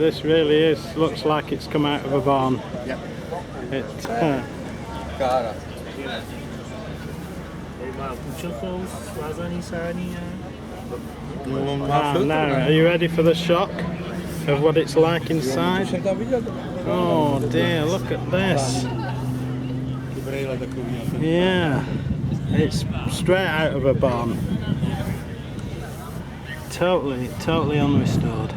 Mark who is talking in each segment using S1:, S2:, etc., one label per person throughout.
S1: This really looks like it's come out of a barn.
S2: Yep.
S1: Now, are you ready for the shock of what it's like inside? Oh dear, look at this. Yeah, it's straight out of a barn. Totally unrestored.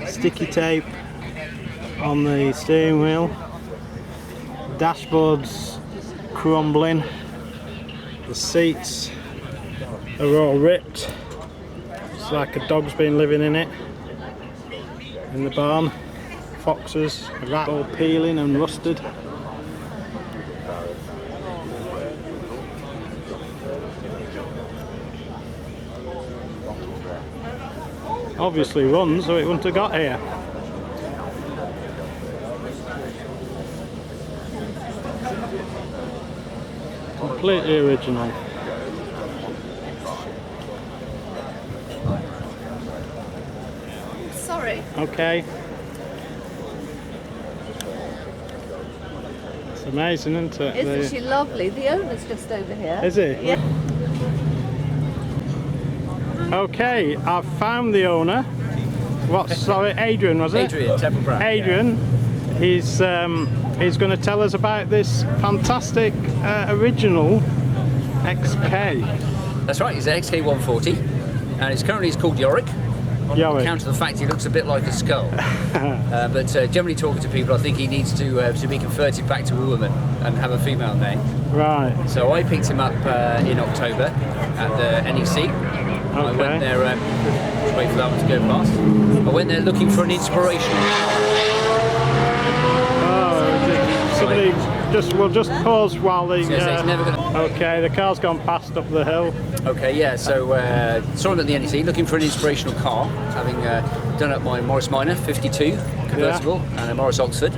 S1: Sticky tape on the steering wheel. Dashboard's crumbling. The seats are all ripped. It's like a dog's been living in it. In the barn. Foxes, a rat all peeling and rusted. Obviously runs, so it wouldn't have got here. Completely original.
S3: Sorry.
S1: Okay. It's amazing, isn't it?
S3: Isn't she lovely? The owner's just over here.
S1: Is he?
S3: Yeah.
S1: Okay, I've found the owner. Sorry, Adrian, was it?
S2: Adrian, Temple Brown.
S1: Adrian, yeah. He's going to tell us about this fantastic original XK.
S2: That's right, it's an XK140, and it's currently called Yorick. On account of the fact he looks a bit like a skull. But generally talking to people, I think he needs to be converted back to a woman and have a female name.
S1: Right.
S2: So I picked him up in October at the NEC.
S1: Okay.
S2: I went there, just wait for that one to go past. I went there looking for an inspiration.
S1: We'll just pause while the...
S2: It's never gonna...
S1: Okay, the car's gone past up the hill.
S2: Okay, yeah, so saw him at the NEC looking for an inspirational car, having done up my Morris Minor 52 convertible and a Morris Oxford.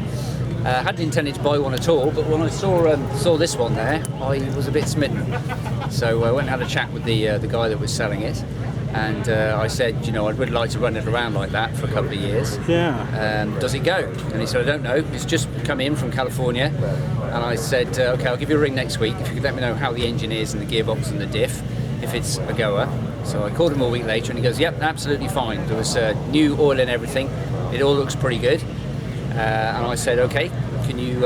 S2: Hadn't intended to buy one at all, but when I saw this one there, I was a bit smitten. So I went and had a chat with the guy that was selling it, and I said, you know, I'd really like to run it around like that for a couple of years.
S1: Yeah.
S2: Does it go? And he said, I don't know. It's just come in from California. And I said, okay, I'll give you a ring next week if you could let me know how the engine is and the gearbox and the diff, if it's a goer. So I called him a week later and he goes, yep, absolutely fine. There was new oil and everything. It all looks pretty good. And I said, okay, can you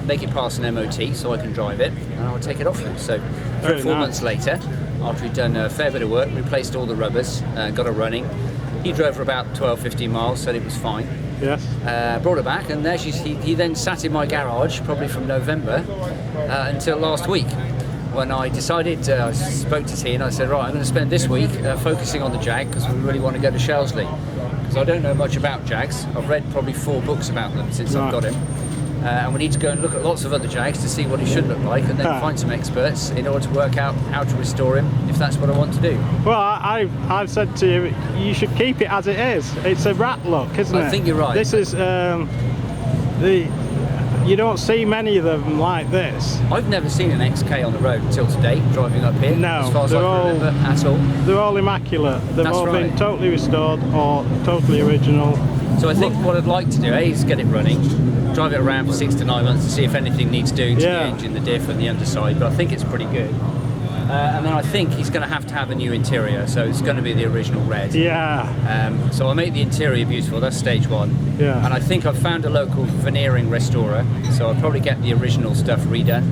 S2: make it pass an MOT so I can drive it and I'll take it off you. So 3 or 4 months later, after he'd done a fair bit of work, replaced all the rubbers, got it running. He drove for about 12-15 miles, said it was fine.
S1: Yes.
S2: Brought it back, and there he then sat in my garage, probably from November until last week, when I decided, I spoke to T and I said, right, I'm going to spend this week focusing on the Jag, because we really want to go to Shelsley. Because I don't know much about Jags. I've read probably 4 books about them since I've got him. And we need to go and look at lots of other Jags to see what he should look like, and then find some experts in order to work out how to restore him, if that's what I want to do.
S1: Well, I've said to you, you should keep it as it is. It's a rat look, isn't it?
S2: I think you're right.
S1: This is you don't see many of them like this.
S2: I've never seen an XK on the road until today, driving up here.
S1: No,
S2: as far as I can remember at all.
S1: They're all immaculate. They've all been totally restored or totally original.
S2: So I think what I'd like to do, is get it running, drive it around for 6 to 9 months to see if anything needs doing to the engine, the diff and the underside, but I think it's pretty good. And then I think he's going to have a new interior, so it's going to be the original red.
S1: Yeah.
S2: So I'll make the interior beautiful, that's stage 1.
S1: Yeah.
S2: And I think I've found a local veneering restorer, so I'll probably get the original stuff redone.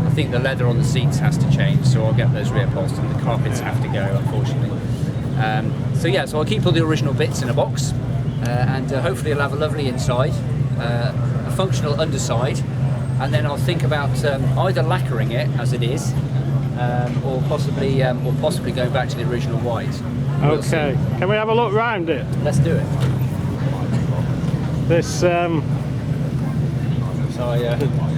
S2: I think the leather on the seats has to change, so I'll get those reupholstered, and the carpets have to go, unfortunately. So I'll keep all the original bits in a box, and hopefully I'll have a lovely inside, a functional underside, and then I'll think about either lacquering it as it is, or possibly going back to the original white.
S1: Okay, can we have a look round it?
S2: Let's do it.
S1: This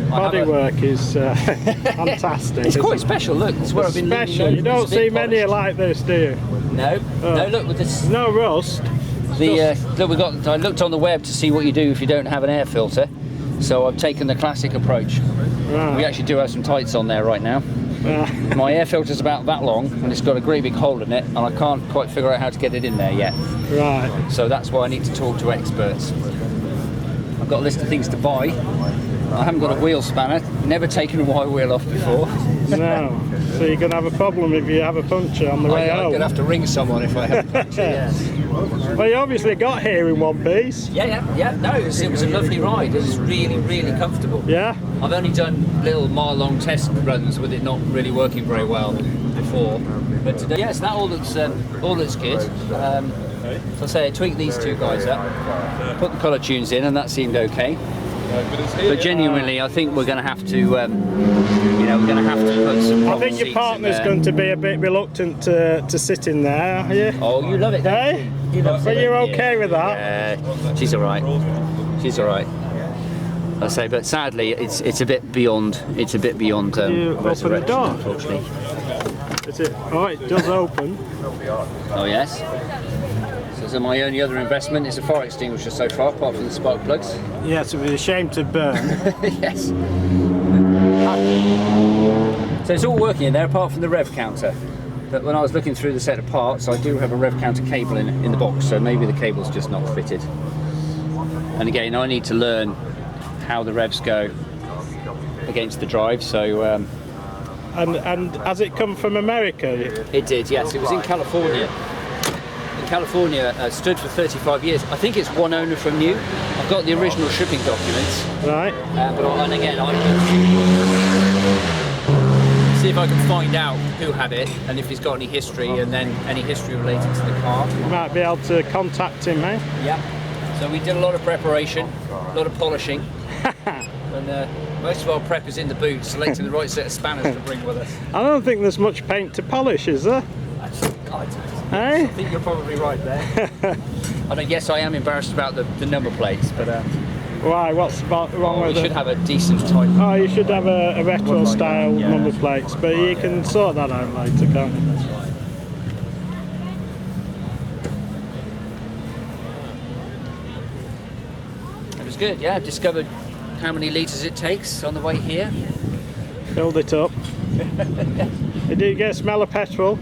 S1: bodywork is fantastic.
S2: It's quite special. Look, it's where I've been.
S1: Special. You don't see many like this, do you?
S2: No. No. Look with this.
S1: No rust.
S2: Look, I looked on the web to see what you do if you don't have an air filter. So I've taken the classic approach.
S1: Right.
S2: We actually do have some tights on there right now. My air filter's about that long, and it's got a great big hole in it, and I can't quite figure out how to get it in there yet.
S1: Right.
S2: So that's why I need to talk to experts. I've got a list of things to buy. I haven't got a wheel spanner, never taken a wire wheel off before.
S1: No. So you're going to have a problem if you have a puncture on the way
S2: I'm
S1: home.
S2: going to have to ring someone if I have a puncture, yes.
S1: Well, you obviously got here in one piece.
S2: Yeah. No, it was a lovely ride. It was really, really comfortable.
S1: Yeah?
S2: I've only done little mile-long test runs with it not really working very well before. But today, yes, that all looks good. So I say I tweaked these two guys up, put the colour tunes in, and that seemed okay. But genuinely, I think we're going to have to, we're going to have to put some.
S1: I think your partner's going to be a bit reluctant to sit in there, are you?
S2: Oh, you love it, don't you? You love
S1: But
S2: it.
S1: you're okay with that?
S2: Yeah, she's all right. She's all right. I say, but sadly, it's a bit beyond. It's a bit beyond
S1: You open the
S2: resurrection,
S1: door?
S2: unfortunately.
S1: Is it? Oh, it does open.
S2: Oh yes. So my only other investment is a fire extinguisher so far, apart from the spark plugs.
S1: Yes, it would be a shame to burn.
S2: Yes. So it's all working in there, apart from the rev counter. But when I was looking through the set of parts, I do have a rev counter cable in the box, so maybe the cable's just not fitted. And again, I need to learn how the revs go against the drive. So.
S1: And has it come from America?
S2: It did, yes. It was in California. California stood for 35 years. I think it's one owner from new. I've got the original shipping documents.
S1: Right.
S2: And again, I'm see if I can find out who had it and if he's got any history, and then any history related to the car.
S1: You might be able to contact him, eh?
S2: Yeah. So we did a lot of preparation, a lot of polishing. And most of our prep is in the boot, selecting the right set of spanners to bring with us.
S1: I don't think there's much paint to polish, is there?
S2: I think you're probably right there. Yes, I am embarrassed about the number plates, but
S1: Why? What's wrong with
S2: we
S1: it?
S2: should have a decent type.
S1: Oh, you should have a retro style number plates, but you can sort that out later, can't you?
S2: It was good, yeah. Discovered how many litres it takes on the way here.
S1: Filled it up. Did you get a smell of petrol?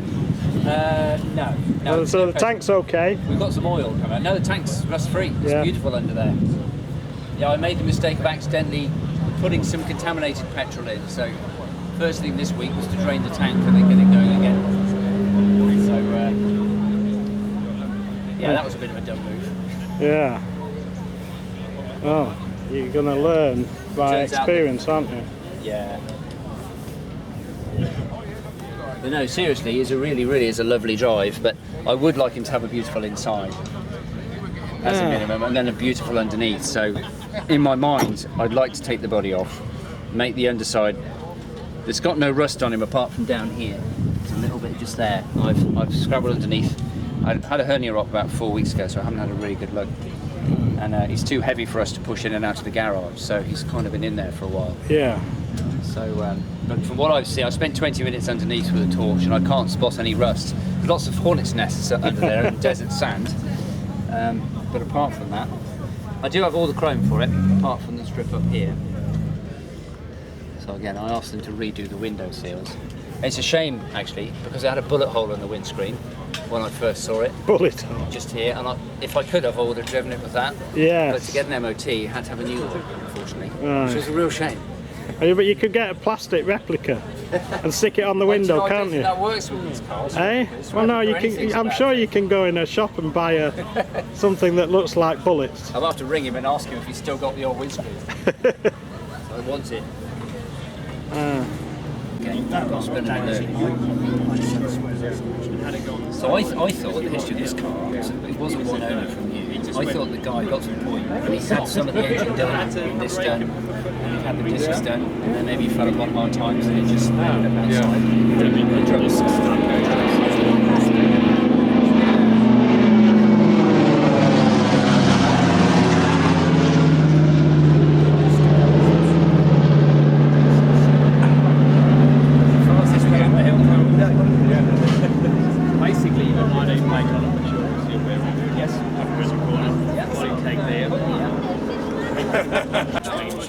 S2: No.
S1: So the tank's okay.
S2: We've got some oil coming out. No, the tank's rust free. It's beautiful under there. Yeah, I made the mistake of accidentally putting some contaminated petrol in. So first thing this week was to drain the tank and then get it going again. So that was a bit of a dumb move.
S1: Yeah. Oh, you're going to learn by experience, aren't you?
S2: Yeah. But no, seriously, it really is a lovely drive, but I would like him to have a beautiful inside as a minimum, and then a beautiful underneath. So in my mind, I'd like to take the body off, make the underside. It's got no rust on him apart from down here. It's a little bit just there. I've scrabbled underneath. I had a hernia op about 4 weeks ago, so I haven't had a really good look. And he's too heavy for us to push in and out of the garage, so he's kind of been in there for a while.
S1: Yeah.
S2: So, but from what I've seen, I spent 20 minutes underneath with a torch, and I can't spot any rust. There's lots of hornet's nests under there and desert sand. But apart from that, I do have all the chrome for it, apart from the strip up here. So again, I asked them to redo the window seals. It's a shame, actually, because it had a bullet hole in the windscreen when I first saw it.
S1: Bullet hole?
S2: Just here, and if I could have, I would have driven it with that.
S1: Yes.
S2: But to get an MOT, you had to have a new one, unfortunately,
S1: Right.
S2: which was a real shame.
S1: But you could get a plastic replica and stick it on the window, can't you?
S2: That works with these cars.
S1: Eh? Well, no, you can. I'm sure you can go in a shop and buy something that looks like bullets.
S2: I'll have to ring him and ask him if he's still got the old windscreen. I want it. So I thought the history of this car, it wasn't one owner from you. I thought the guy got to the point where he had some of the engine done, this done, and he had the discs done, and then maybe he fell apart more times and it just ended up outside. The drums.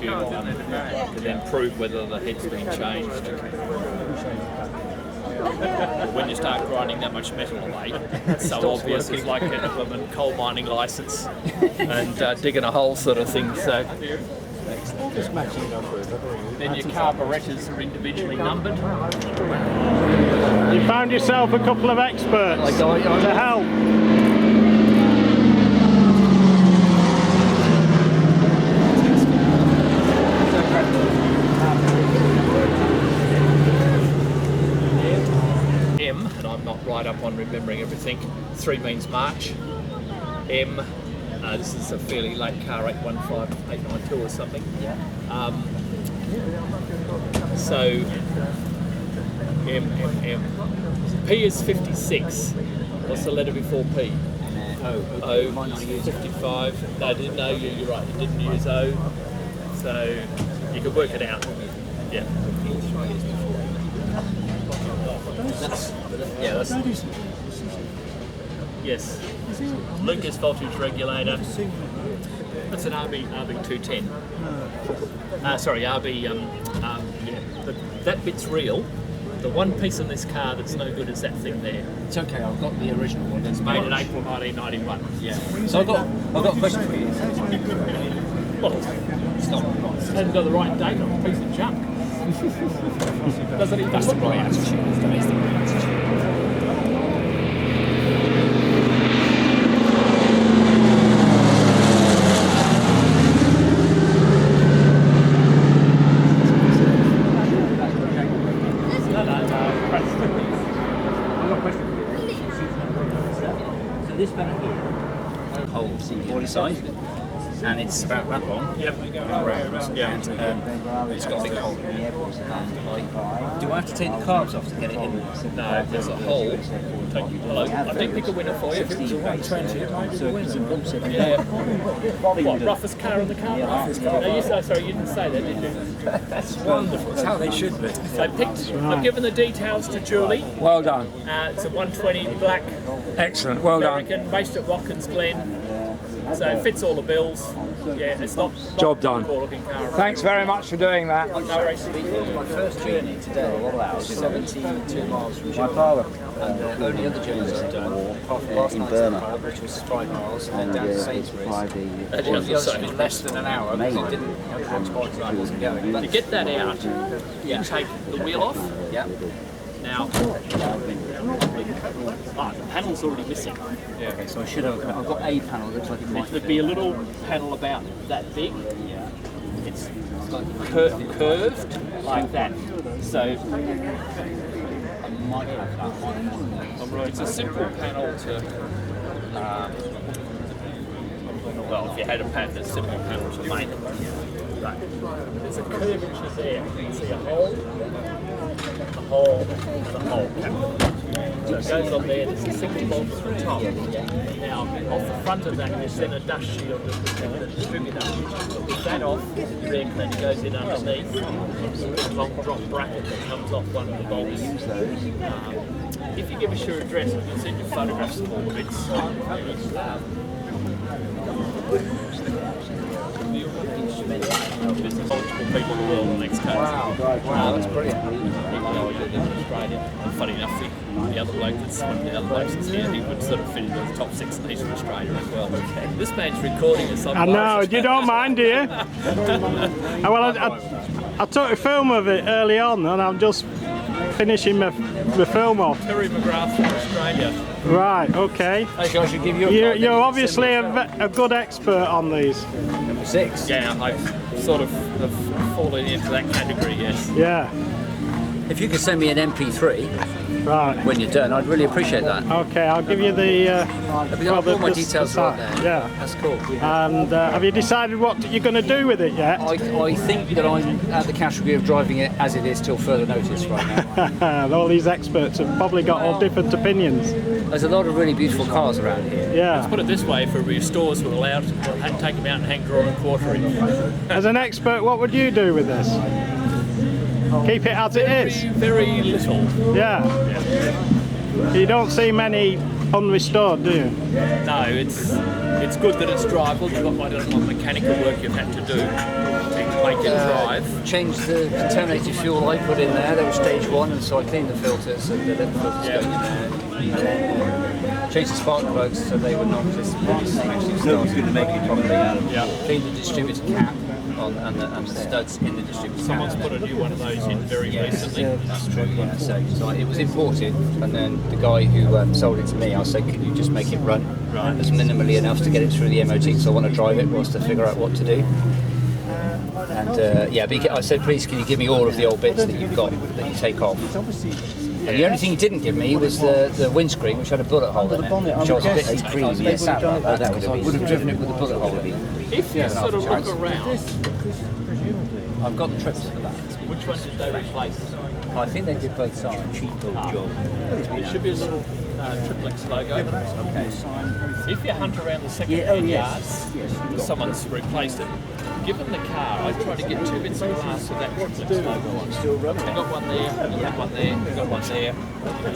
S4: you can then prove whether the head's been changed. When you start grinding that much metal away, it's so obvious. It's like a coal mining license and digging a hole sort of thing. So then your carburettors are individually numbered.
S1: You found yourself a couple of experts to help.
S4: M, and I'm not right up on remembering everything. 3 means March. M, this is a fairly late car, 815892 or something. So M. P is 56. What's the letter before P? O is 55. No, you're right. You didn't use O. So you could work it out. Yeah. Yes. Lucas voltage regulator. That's an RB210. Sorry, RB. That bit's real. The one piece in this car that's no good is that thing there.
S2: It's okay, I've got the original one.
S4: It's made in April 1991.
S2: Yeah. So I've got a question for you.
S4: Well, it's not right. It hasn't got the right date on a piece of junk. Doesn't even
S2: That's the right attitude. That is the right attitude. This panel here holds the body size, and it's about that long.
S4: Yep.
S2: And it's got a big hole. Do I have to take the carbs off to get it in there?
S4: No, there's a hole. Hello. I did pick a winner for you. If it was a 120, it might be the winner. Yeah. What, roughest car in the car? Roughest car. No, sorry, you didn't say that, did you?
S2: That's wonderful. That's how they should be.
S4: I've given the details to Julie.
S2: Well done.
S4: It's a 120 black
S2: Excellent. Well
S4: American, based at Watkins Glen. So it fits all the bills. Yeah, it's not
S2: Job done.
S4: poor-looking car.
S2: Thanks very much for doing that.
S4: No worries.
S2: My first journey today was 72 miles from Jaguar. And the only other journeys I've done last night which was 5 miles, and down to Sainsbury's. All the others was less than an hour because it didn't have the I wasn't going.
S4: To get that out, you take the wheel off.
S2: Yeah.
S4: Now, the panel's already missing.
S2: Yeah. Okay, so I should have. I've got a panel. Looks like it might.
S4: There'd be a little panel about that big.
S2: Yeah.
S4: It's curved like that. So
S2: I might have that one.
S4: it's a simple panel to. Well, if you had a simple panel to make it. Right. There's a curvature there. You can see a hole, and a hole. So it goes on there, there's a single bolt at the top. Now, off the front of that, there's then a dust shield that protects the distributor. With that off, your air cleaner goes in underneath. There's a long drop bracket that comes off one of the bolts. If you give us your address, we can send you photographs of all the bits. There's multiple people in the world on XK.
S2: Wow, that's brilliant.
S4: Australia. And funny enough, the other bloke that's one of the other blokes that's here, he would sort of fit into the top 6 in Eastern Australia as well. This man's recording us on.
S1: I know, you don't mind, do you? Well, I took a film of it early on, and I'm just finishing my film off.
S4: Terry McGrath from Australia.
S1: Right, okay.
S2: I should give you a
S1: You're obviously a good expert on these.
S2: Number 6.
S4: Yeah, I sort of have fallen into that category, yes.
S1: Yeah.
S2: If you could send me an MP3
S1: Right.
S2: when you're done, I'd really appreciate that.
S1: Okay, I'll give you the.
S2: All my details are there.
S1: Yeah.
S2: That's cool.
S1: And have you decided what you're going to do with it yet?
S2: I think that I'm at the category of driving it as it is till further notice right now.
S1: All these experts have probably got all different opinions.
S2: There's a lot of really beautiful cars around here.
S1: Yeah.
S4: Put it this way, if your stores were allowed to take them out and hang draw and quartering.
S1: As an expert, what would you do with this? Keep it as it is.
S4: Very little.
S1: Yeah. You don't see many unrestored, do you?
S4: No, it's good that it's drivable. You've got what mechanical work you've had to do to make it drive.
S2: Changed the contaminated fuel I put in there. That was stage 1, and so I cleaned the filters and the filters going in there. And then changed the spark plugs so they were non-existent.
S5: Nobody's going to make it properly.
S2: Cleaned the distributor cap and the studs in the distributor cap.
S4: Someone's put a new one of those in very recently.
S2: That's true, yeah. So it was imported, and then the guy who sold it to me, I said, could you just make it run as minimally enough to get it through the MOT, because I want to drive it whilst I figure out what to do. And yeah, but I said, please, can you give me all of the old bits that you've got that you take off? And the only thing he didn't give me was the windscreen, which had a bullet hole in it, which I was a bit previous at that, because I would have driven it with a bullet hole in it.
S4: If you sort of look around,
S2: I've got the trips for that.
S4: which one did they replace?
S2: I think they did both sides.
S5: Cheap old job.
S4: There should be a little triplex logo.
S2: Okay.
S4: If you hunt around the second-hand yards, someone's replaced it. Given the car, I tried to get 2 bits of glass with that triplex logo on. I've got one there, I've got one there, I've got one there,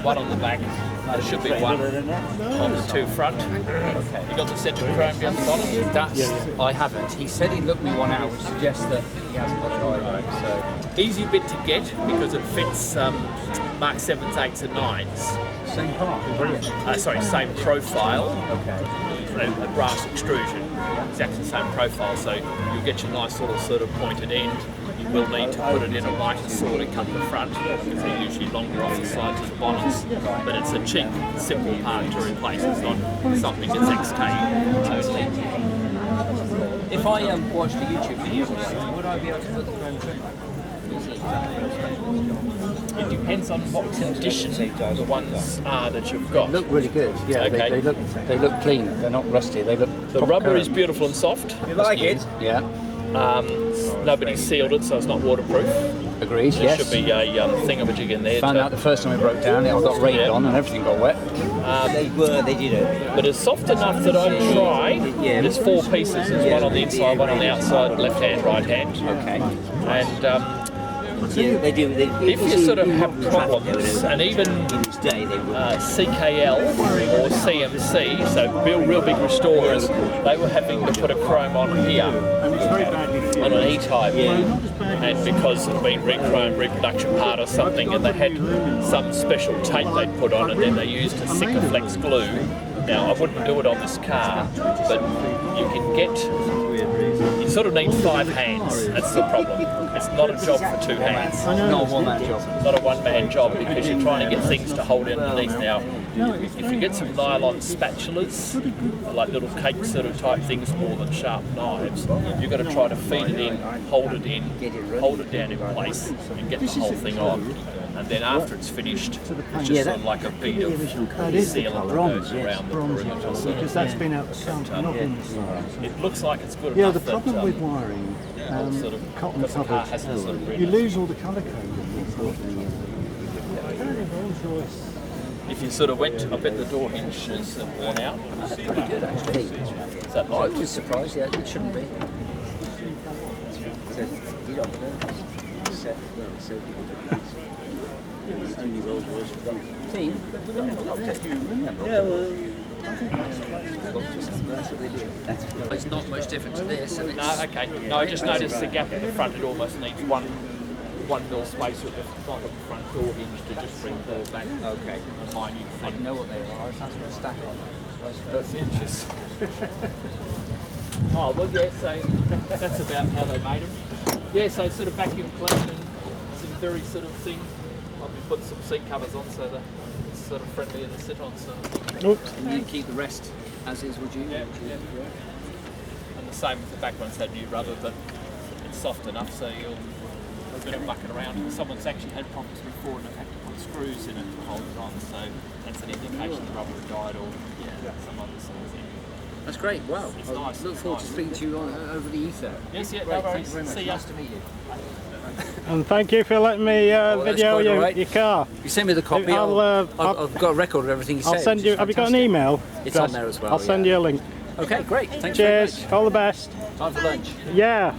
S4: one on the back. There should be one on the 2 front. You got the centre chrome down the bottom?
S2: That's, I haven't. He said he'd looked me one out, which suggests that he hasn't got it either. So
S4: Easy bit to get because it fits Mark 7s, 8s and 9s.
S2: same part. Brilliant.
S4: Sorry, same profile.
S2: Okay.
S4: A brass extrusion, exactly the same profile, so you'll get your nice little sort of pointed end. You will need to put it in a lighter sort of cut the front, because they're usually longer off the sides of the bonnets, but it's a cheap, simple part to replace. It's not something that's XK totally.
S2: If I watched a YouTube video, would I be able to put the chrome trim back?
S4: It depends on what condition the ones are that you've got.
S2: Look really good. Yeah,
S4: Okay.
S2: they look clean. They're not rusty. They look.
S4: The rubber is beautiful and soft.
S5: You like it?
S2: Yeah.
S4: Nobody sealed it, so it's not waterproof.
S2: Agreed.
S4: There
S2: Yes.
S4: should be a thingamajig in there.
S2: Found out the first time it broke down, I got rained on and everything got wet.
S5: They did it.
S4: But it's soft enough that I'd try.
S5: Yeah.
S4: There's 4 pieces. There's one on the inside, one on the outside, left hand, right hand.
S5: Okay.
S4: And
S5: Yeah, they do.
S4: if you sort of have problems, and even
S5: in this day they would.
S4: CKL or CMC, so real big restorers, they were having to put a chrome on here, on an E-type, and because it had been re-chromed, reproduction part or something, and they had some special tape they'd put on, and then they used a Sikaflex glue. Now, I wouldn't do it on this car, but you can get, you sort of need 5 hands, that's the problem. It's not a job for 2 hands.
S2: Not a one-man job.
S4: Not a one-man job, because you're trying to get things to hold in underneath. Now, if you get some nylon spatulas, like little cake sort of type things more than sharp knives, you've got to try to feed it in, hold it down in place, and get the whole thing on. And then after it's finished, it's just sort of like a bead of sealant that goes around the perimeter. Sort of.
S1: Because that's been out not in
S4: It looks like it's good
S1: Yeah,
S4: enough
S1: the problem
S4: that,
S1: with wiring,
S4: sort of,
S1: cotton
S4: because the car
S1: covered,
S4: hasn't sort of
S1: you
S4: really,
S1: lose all the colour code.
S4: if you sort of went, I bet the door hinge is worn out.
S2: Pretty good actually.
S4: Is that
S2: I
S4: light?
S2: was surprised. Yeah, it shouldn't be. It's not much different to this. And
S4: No, okay. No, I just noticed the gap in the front. It almost needs one mil space at the front of the front door hinge to just bring the door back.
S2: Okay.
S4: A minute
S2: I
S4: thing.
S2: know what they are. That's what a stack on.
S4: That's inches. Oh, well, yeah, so that's about how they made them. Yeah, so sort of vacuum clean and some very sort of thing. I'll be putting some seat covers on so that it's sort of friendlier to sit on. So.
S1: Oops.
S2: And you keep the rest as is, would you?
S4: Yeah. And the same with the back ones had new rubber, but it's soft enough so you'll a bit of mucking around. Someone's actually had problems before and they've had to put screws in it to hold it on, so that's an indication the rubber had died or some other sort of thing.
S2: That's great. Wow.
S4: It's
S2: I
S4: nice.
S2: look forward to speaking to you over the ether.
S4: Yes, yeah,
S2: Great.
S4: no
S2: Thank you
S4: worries.
S2: very much.
S4: See ya.
S2: Nice to meet you.
S1: And thank you for letting me
S2: that's
S1: video
S2: quite all right.
S1: your car.
S2: You send me the copy.
S1: I've
S2: I've got a record of everything you said.
S1: I'll send
S2: which
S1: you.
S2: is
S1: Have you got an
S2: fantastic.
S1: email?
S2: It's on there as well.
S1: I'll send you a link.
S2: Okay, great. Thanks very
S1: Cheers.
S2: much.
S1: All the best.
S2: Time for lunch.
S1: Yeah.